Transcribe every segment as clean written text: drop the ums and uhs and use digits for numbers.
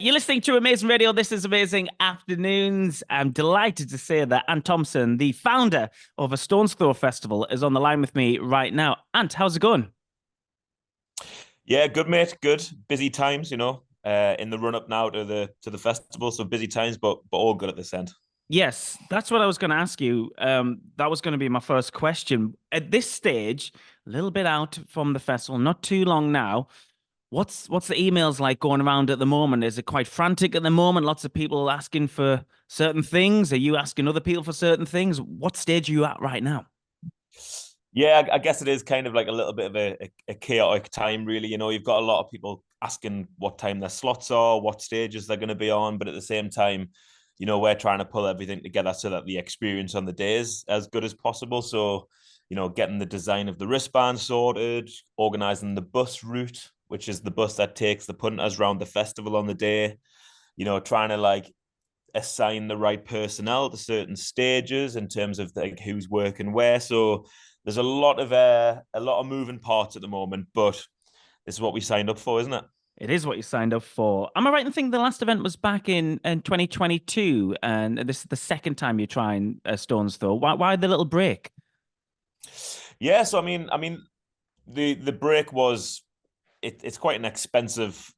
You're listening to Amazing Radio. This is Amazing Afternoons. I'm delighted to say that Ant Thompson, the founder of a Stone's Throw Festival, is on the line with me right now. Ant, how's it going? Yeah, good mate, good. Busy times, in the run up now to the festival. So busy times, but all good at this end. Yes, that's what I was going to ask you. That was going to be my first question. At this stage, a little bit out from the festival, not too long now. What's the emails like going around at the moment? Is it quite frantic at the moment? Lots of people asking for certain things. Are you asking other people for certain things? What stage are you at right now? Yeah, I guess it is kind of like a little bit of a chaotic time, really. You've got a lot of people asking what time their slots are, what stages they're going to be on, but at the same time, we're trying to pull everything together so that the experience on the day is as good as possible. So, getting the design of the wristband sorted, organizing the bus route, which is the bus that takes the punters around the festival on the day, trying to like assign the right personnel to certain stages in terms of like who's working where. So there's a lot of moving parts at the moment, but this is what we signed up for, isn't it? It is what you signed up for. Am I right in thinking the last event was back in 2022, and this is the second time you're trying Stones Throw? Why the little break? Yeah, so I mean, the break was it's quite an expensive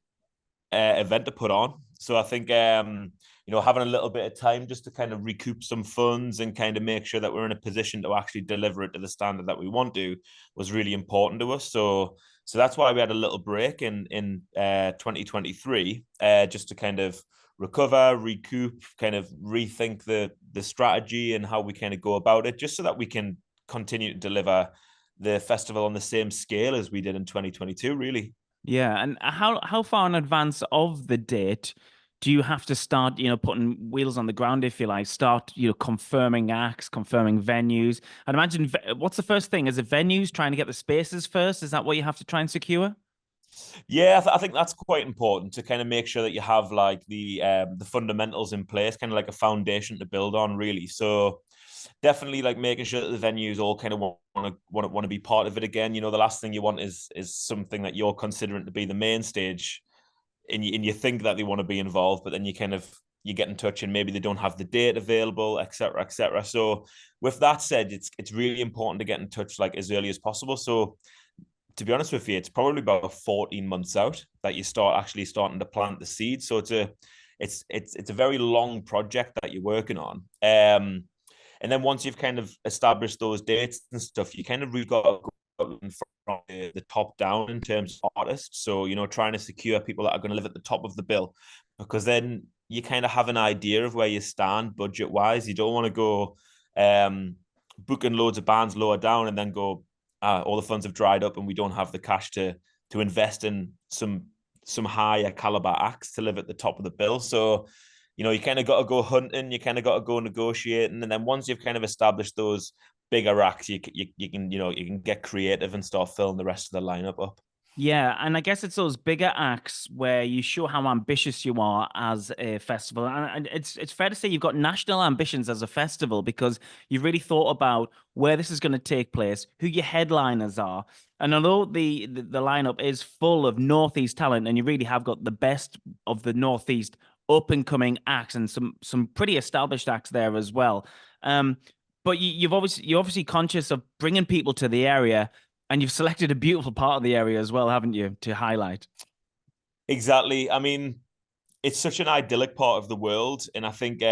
event to put on. So I think having a little bit of time just to kind of recoup some funds and kind of make sure that we're in a position to actually deliver it to the standard that we want to was really important to us. So that's why we had a little break in 2023, just to kind of recover, recoup, kind of rethink the strategy and how we kind of go about it, just so that we can continue to deliver the festival on the same scale as we did in 2022, really. Yeah, and how far in advance of the date do you have to start, putting wheels on the ground, if you like, start, confirming acts, confirming venues? I'd imagine what's the first thing? Is it venues trying to get the spaces first? Is that what you have to try and secure? Yeah, I think that's quite important to kind of make sure that you have like the fundamentals in place, kind of like a foundation to build on, really. So definitely like making sure that the venues all kind of want to be part of it again. The last thing you want is something that you're considering to be the main stage, and you think that they want to be involved, but then you get in touch and maybe they don't have the date available, etc., etc. So with that said, it's really important to get in touch like as early as possible. So to be honest with you, it's probably about 14 months out that you start actually starting to plant the seeds. So it's a very long project that you're working on. And then once you've kind of established those dates and stuff, you kind of really got to go from the top down in terms of artists. So, trying to secure people that are going to live at the top of the bill, because then you kind of have an idea of where you stand budget wise. You don't want to go booking loads of bands lower down and then go, all the funds have dried up and we don't have the cash to invest in some higher caliber acts to live at the top of the bill. So, you kind of got to go hunting, you kind of got to go negotiating, and then once you've kind of established those bigger acts, you can you can get creative and start filling the rest of the lineup up. Yeah, and I guess it's those bigger acts where you show how ambitious you are as a festival. And it's fair to say you've got national ambitions as a festival because you've really thought about where this is going to take place, who your headliners are. And although the lineup is full of Northeast talent, and you really have got the best of the Northeast up and coming acts and some pretty established acts there as well. Um, but you're obviously conscious of bringing people to the area, and you've selected a beautiful part of the area as well, haven't you, to highlight? Exactly. I mean, it's such an idyllic part of the world, and I think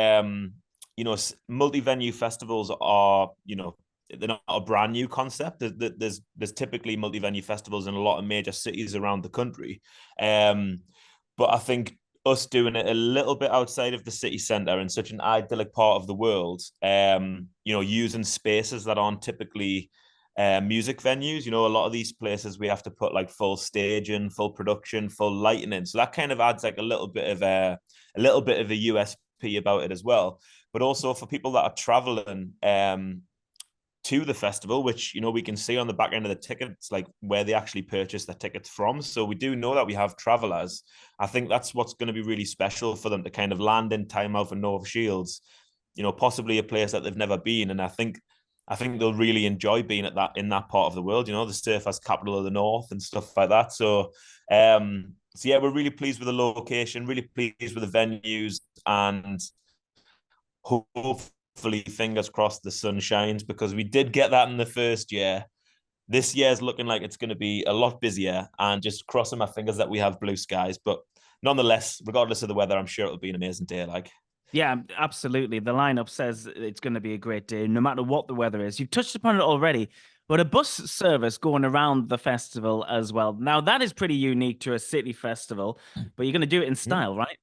multi-venue festivals are they're not a brand new concept. There's typically multi-venue festivals in a lot of major cities around the country, but I think us doing it a little bit outside of the city centre in such an idyllic part of the world, using spaces that aren't typically music venues. A lot of these places we have to put like full stage in, full production, full lighting in. So that kind of adds like a little bit of a USP about it as well. But also for people that are traveling to the festival, which we can see on the back end of the tickets, like where they actually purchase the tickets from. So we do know that we have travelers. I think that's what's going to be really special for them to kind of land in Tynemouth and North Shields, possibly a place that they've never been. And I think they'll really enjoy being at that in that part of the world, the surfers capital of the north and stuff like that. So So yeah, we're really pleased with the location, really pleased with the venues, and hopefully, fingers crossed, the sun shines, because we did get that in the first year. This year's looking like it's going to be a lot busier, and just crossing my fingers that we have blue skies. But nonetheless, regardless of the weather, I'm sure it'll be an amazing day. Like, Yeah, absolutely. The lineup says it's going to be a great day, no matter what the weather is. You've touched upon it already, but a bus service going around the festival as well. Now, that is pretty unique to a city festival, but you're going to do it in style, right?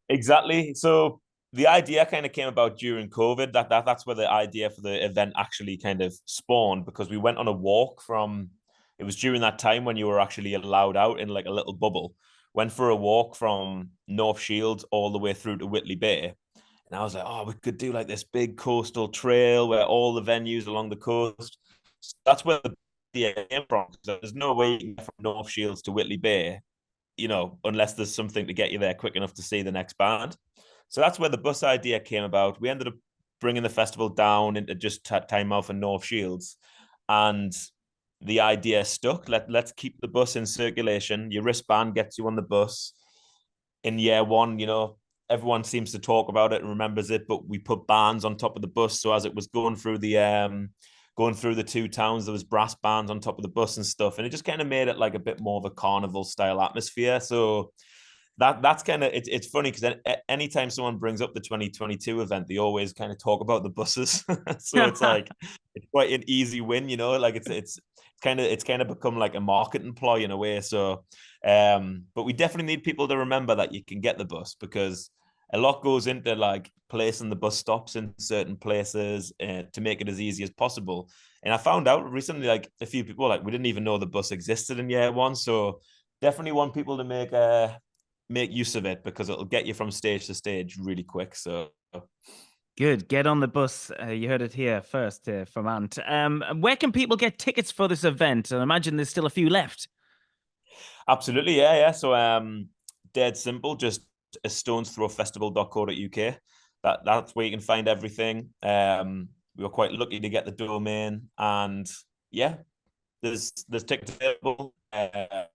exactly. So the idea kind of came about during COVID. That's where the idea for the event actually kind of spawned, because we went on a walk from. It was during that time when you were actually allowed out in like a little bubble. Went for a walk from North Shields all the way through to Whitley Bay. And I was like, oh, we could do like this big coastal trail where all the venues along the coast. So that's where the idea came from. So there's no way you can get from North Shields to Whitley Bay, unless there's something to get you there quick enough to see the next band. So that's where the bus idea came about. We ended up bringing the festival down into just Tynemouth and North Shields. And the idea stuck. Let's keep the bus in circulation. Your wristband gets you on the bus. In year one, everyone seems to talk about it and remembers it, but we put bands on top of the bus. So as it was going through the two towns, there was brass bands on top of the bus and stuff. And it just kind of made it like a bit more of a carnival style atmosphere. So that's kind of it's funny because anytime someone brings up the 2022 event, they always kind of talk about the buses. So it's like it's quite an easy win, like it's kind of become like a marketing ploy in a way. So but we definitely need people to remember that you can get the bus, because a lot goes into like placing the bus stops in certain places to make it as easy as possible. And I found out recently, like a few people, like we didn't even know the bus existed in year one. So definitely want people to make use of it, because it'll get you from stage to stage really quick. So Good. Get on the bus. You heard it here first from Ant. Where can people get tickets for this event? I imagine there's still a few left. absolutely, yeah. So dead simple, just a stone's throw festival.co.uk. That's where you can find everything. We were quite lucky to get the domain, and yeah, there's tickets available. Get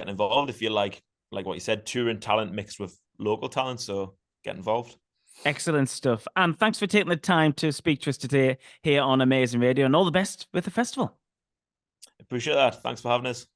involved if you like what you said, touring talent mixed with local talent. So get involved. Excellent stuff. And thanks for taking the time to speak to us today here on Amazing Radio, and all the best with the festival. Appreciate that. Thanks for having us.